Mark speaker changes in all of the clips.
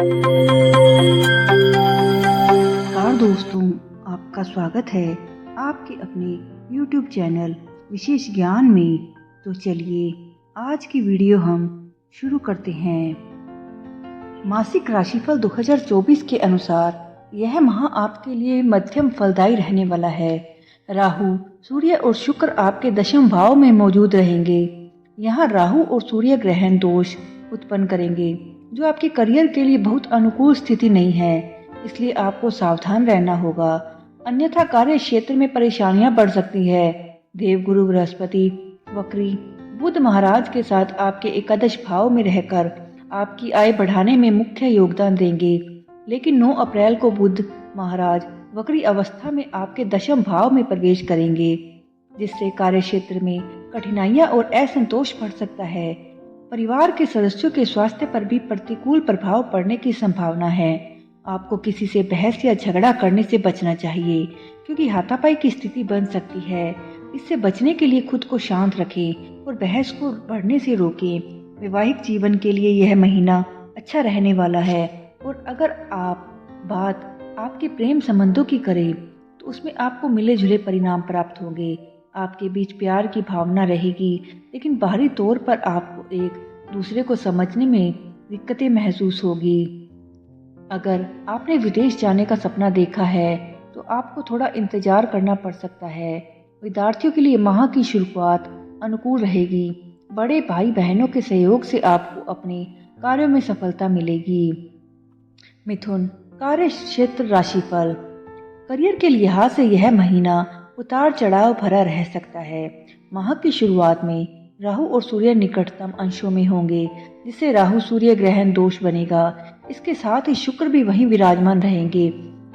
Speaker 1: नमस्कार दोस्तों, आपका स्वागत है आपके अपने YouTube चैनल विशेष ज्ञान में। तो चलिए आज की वीडियो हम शुरू करते हैं। मासिक राशिफल 2024 के अनुसार यह माह आपके लिए मध्यम फलदायी रहने वाला है। राहु, सूर्य और शुक्र आपके दशम भाव में मौजूद रहेंगे। यहाँ राहु और सूर्य ग्रहण दोष उत्पन्न करेंगे जो आपके करियर के लिए बहुत अनुकूल स्थिति नहीं है, इसलिए आपको सावधान रहना होगा, अन्यथा कार्य क्षेत्र में परेशानियां बढ़ सकती है। देवगुरु बृहस्पति वक्री बुध महाराज के साथ आपके एकादश भाव में रहकर आपकी आय बढ़ाने में मुख्य योगदान देंगे, लेकिन 9 अप्रैल को बुध महाराज वक्री अवस्था में आपके दशम भाव में प्रवेश करेंगे, जिससे कार्य क्षेत्र में कठिनाइयां और असंतोष बढ़ सकता है। परिवार के सदस्यों के स्वास्थ्य पर भी प्रतिकूल प्रभाव पड़ने की संभावना है। आपको किसी से बहस या झगड़ा करने से बचना चाहिए, क्योंकि हाथापाई की स्थिति बन सकती है। इससे बचने के लिए खुद को शांत रखें और बहस को बढ़ने से रोकें। वैवाहिक जीवन के लिए यह महीना अच्छा रहने वाला है, और अगर बात आपके प्रेम संबंधों की करें तो उसमें आपको मिले जुले परिणाम प्राप्त होंगे। आपके बीच प्यार की भावना रहेगी, लेकिन बाहरी तौर पर आपको एक दूसरे को समझने में दिक्कतें महसूस होगी। अगर आपने विदेश जाने का सपना देखा है तो आपको थोड़ा इंतजार करना पड़ सकता है। विद्यार्थियों के लिए माह की शुरुआत अनुकूल रहेगी। बड़े भाई बहनों के सहयोग से आपको अपने कार्यों में सफलता मिलेगी। मिथुन, कार्य क्षेत्र राशिफल। करियर के लिहाज से यह महीना उतार चढ़ाव भरा रह सकता है। माह की शुरुआत में राहु और सूर्य निकटतम अंशों में होंगे, जिससे राहु सूर्य ग्रहण दोष बनेगा। इसके साथ ही शुक्र भी वहीं विराजमान रहेंगे,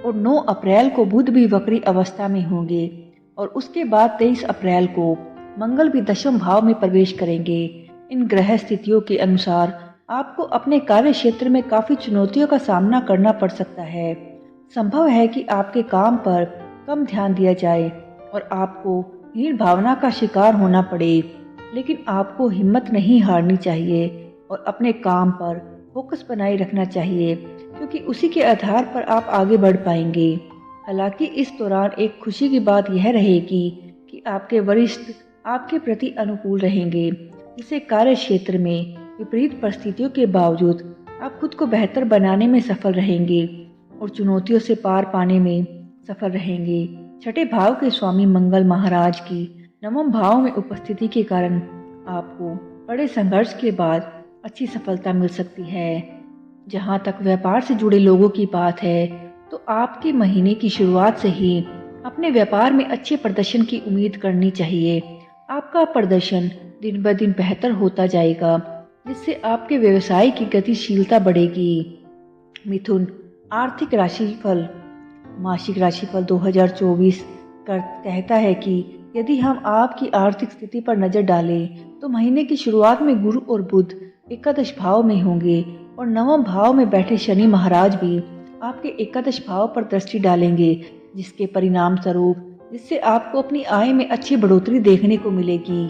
Speaker 1: और 9 अप्रैल को बुध भी वक्री अवस्था में होंगे, और उसके बाद 23 अप्रैल को मंगल भी दशम भाव में प्रवेश करेंगे। इन ग्रह स्थितियों के अनुसार आपको अपने कार्य क्षेत्र में काफी चुनौतियों का सामना करना पड़ सकता है। संभव है कि आपके काम पर कम ध्यान दिया जाए और आपको हीन भावना का शिकार होना पड़े, लेकिन आपको हिम्मत नहीं हारनी चाहिए और अपने काम पर फोकस बनाए रखना चाहिए, क्योंकि उसी के आधार पर आप आगे बढ़ पाएंगे। हालांकि इस दौरान एक खुशी की बात यह रहेगी कि आपके वरिष्ठ आपके प्रति अनुकूल रहेंगे, जिससे कार्य क्षेत्र में विपरीत परिस्थितियों के बावजूद आप खुद को बेहतर बनाने में सफल रहेंगे और चुनौतियों से पार पाने में सफल रहेंगे। छठे भाव के स्वामी मंगल महाराज की नवम भाव में उपस्थिति के कारण आपको बड़े संघर्ष के बाद अच्छी सफलता मिल सकती है। जहां तक व्यापार से जुड़े लोगों की बात है, तो आपके महीने की शुरुआत से ही अपने व्यापार में अच्छे प्रदर्शन की उम्मीद करनी चाहिए। आपका प्रदर्शन दिन ब दिन बेहतर होता जाएगा, जिससे आपके व्यवसाय की गतिशीलता बढ़ेगी। मिथुन, आर्थिक राशिफल। मासिक राशिफल 2024 कहता है कि यदि हम आपकी आर्थिक स्थिति पर नजर डालें तो महीने की शुरुआत में गुरु और बुध एकादश भाव में होंगे, और नवम भाव में बैठे शनि महाराज भी आपके एकादश भाव पर दृष्टि डालेंगे, जिसके परिणाम स्वरूप जिससे आपको अपनी आय में अच्छी बढ़ोतरी देखने को मिलेगी।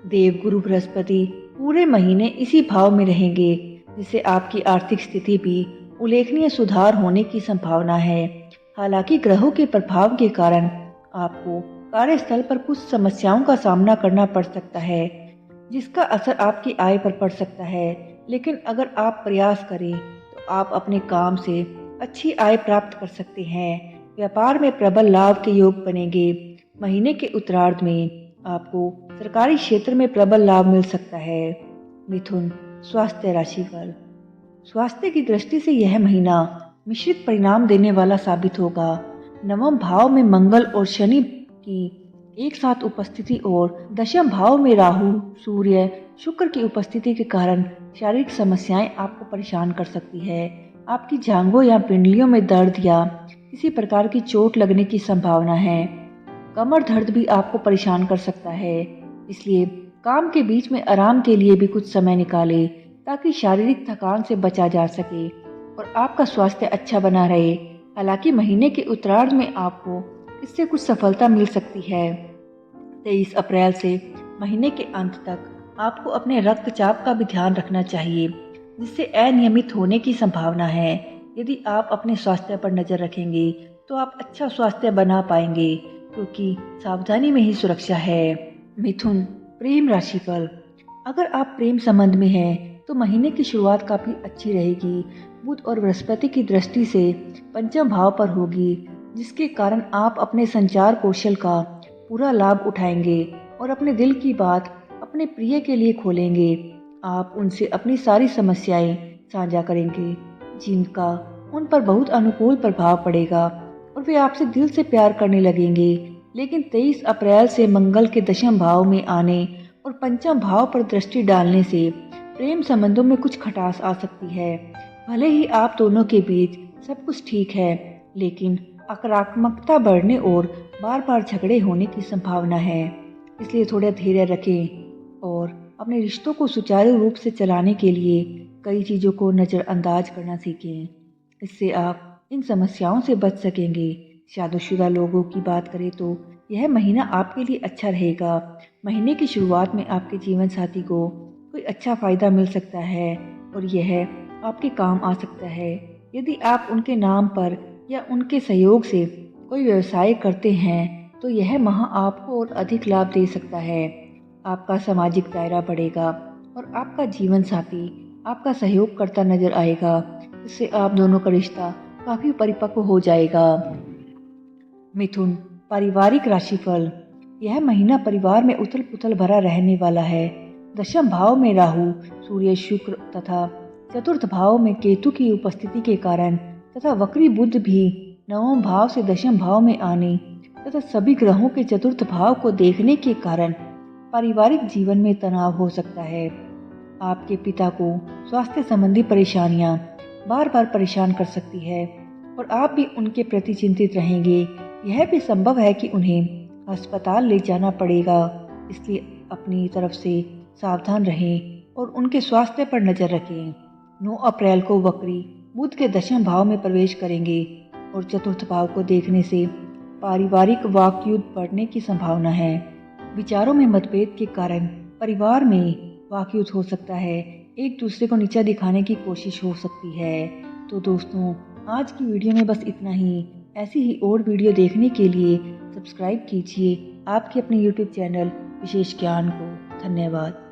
Speaker 1: देवगुरु बृहस्पति पूरे महीने इसी भाव में रहेंगे, जिससे आपकी आर्थिक स्थिति भी उल्लेखनीय सुधार होने की संभावना है। हालांकि ग्रहों के प्रभाव के कारण आपको कार्यस्थल पर कुछ समस्याओं का सामना करना पड़ सकता है, जिसका असर आपकी आय पर पड़ सकता है। लेकिन अगर आप प्रयास करें तो आप अपने काम से अच्छी आय प्राप्त कर सकते हैं। व्यापार में प्रबल लाभ के योग बनेंगे। महीने के उत्तरार्ध में आपको सरकारी क्षेत्र में प्रबल लाभ मिल सकता है। मिथुन, स्वास्थ्य राशिफल। स्वास्थ्य की दृष्टि से यह महीना मिश्रित परिणाम देने वाला साबित होगा। नवम भाव में मंगल और शनि की एक साथ उपस्थिति और दशम भाव में राहु, सूर्य, शुक्र की उपस्थिति के कारण शारीरिक समस्याएं आपको परेशान कर सकती है। आपकी जांघों या पिंडलियों में दर्द या किसी प्रकार की चोट लगने की संभावना है। कमर दर्द भी आपको परेशान कर सकता है, इसलिए काम के बीच में आराम के लिए भी कुछ समय निकालें, ताकि शारीरिक थकान से बचा जा सके और आपका स्वास्थ्य अच्छा बना रहे। हालांकि महीने के उत्तरार्ध में आपको इससे कुछ सफलता मिल सकती है। 23 अप्रैल से महीने के अंत तक आपको अपने रक्तचाप का भी ध्यान रखना चाहिए। जिससे अनियमित होने की संभावना है। यदि आप अपने स्वास्थ्य पर नज़र रखेंगे तो आप अच्छा स्वास्थ्य बना पाएंगे, क्योंकि सावधानी में ही सुरक्षा है। मिथुन, प्रेम राशिफल। अगर आप प्रेम संबंध में हैं तो महीने की शुरुआत काफ़ी अच्छी रहेगी। बुध और बृहस्पति की दृष्टि से पंचम भाव पर होगी, जिसके कारण आप अपने संचार कौशल का पूरा लाभ उठाएंगे और अपने दिल की बात अपने प्रिय के लिए खोलेंगे। आप उनसे अपनी सारी समस्याएं साझा करेंगे, जिनका उन पर बहुत अनुकूल प्रभाव पड़ेगा और वे आपसे दिल से प्यार करने लगेंगे। लेकिन 23 अप्रैल से मंगल के दशम भाव में आने और पंचम भाव पर दृष्टि डालने से प्रेम संबंधों में कुछ खटास आ सकती है। भले ही आप दोनों के बीच सब कुछ ठीक है, लेकिन आक्रामकता बढ़ने और बार बार झगड़े होने की संभावना है। इसलिए थोड़ा धैर्य रखें और अपने रिश्तों को सुचारू रूप से चलाने के लिए कई चीज़ों को नज़रअंदाज करना सीखें। इससे आप इन समस्याओं से बच सकेंगे। शादीशुदा लोगों की बात करें तो यह महीना आपके लिए अच्छा रहेगा। महीने की शुरुआत में आपके जीवन साथी को कोई अच्छा फायदा मिल सकता है और यह आपके काम आ सकता है। यदि आप उनके नाम पर या उनके सहयोग से कोई व्यवसाय करते हैं तो यह माह आपको और अधिक लाभ दे सकता है। आपका सामाजिक दायरा बढ़ेगा और आपका जीवन साथी आपका सहयोग करता नजर आएगा। इससे आप दोनों का रिश्ता काफी परिपक्व हो जाएगा। मिथुन, पारिवारिक राशिफल। यह महीना परिवार में उथल पुथल भरा रहने वाला है। दशम भाव में राहु, सूर्य, शुक्र तथा चतुर्थ भाव में केतु की उपस्थिति के कारण तथा वक्री बुध भी नवम भाव से दशम भाव में आने तथा सभी ग्रहों के चतुर्थ भाव को देखने के कारण पारिवारिक जीवन में तनाव हो सकता है। आपके पिता को स्वास्थ्य संबंधी परेशानियां बार बार परेशान कर सकती है और आप भी उनके प्रति चिंतित रहेंगे। यह भी संभव है कि उन्हें अस्पताल ले जाना पड़ेगा। इसलिए अपनी तरफ से सावधान रहें और उनके स्वास्थ्य पर नजर रखें। 9 अप्रैल को वक्री बुध के दशम भाव में प्रवेश करेंगे और चतुर्थ भाव को देखने से पारिवारिक वाक युद्ध बढ़ने की संभावना है। विचारों में मतभेद के कारण परिवार में वाक युद्ध हो सकता है। एक दूसरे को नीचा दिखाने की कोशिश हो सकती है। तो दोस्तों, आज की वीडियो में बस इतना ही। ऐसी ही और वीडियो देखने के लिए सब्सक्राइब कीजिए आपके अपने YouTube चैनल विशेष ज्ञान को। धन्यवाद।